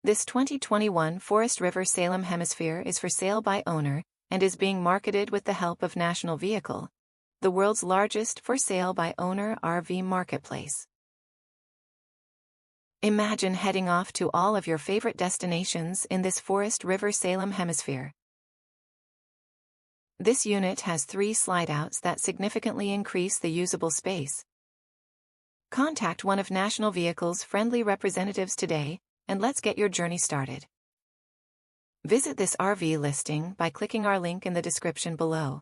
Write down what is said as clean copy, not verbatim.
This 2021 Forest River Salem Hemisphere is for sale by owner, and is being marketed with the help of National Vehicle, the world's largest for sale by owner RV marketplace. Imagine heading off to all of your favorite destinations in this Forest River Salem Hemisphere. This unit has 3 slide-outs that significantly increase the usable space. Contact one of National Vehicle's friendly representatives today, and let's get your journey started. Visit this RV listing by clicking our link in the description below.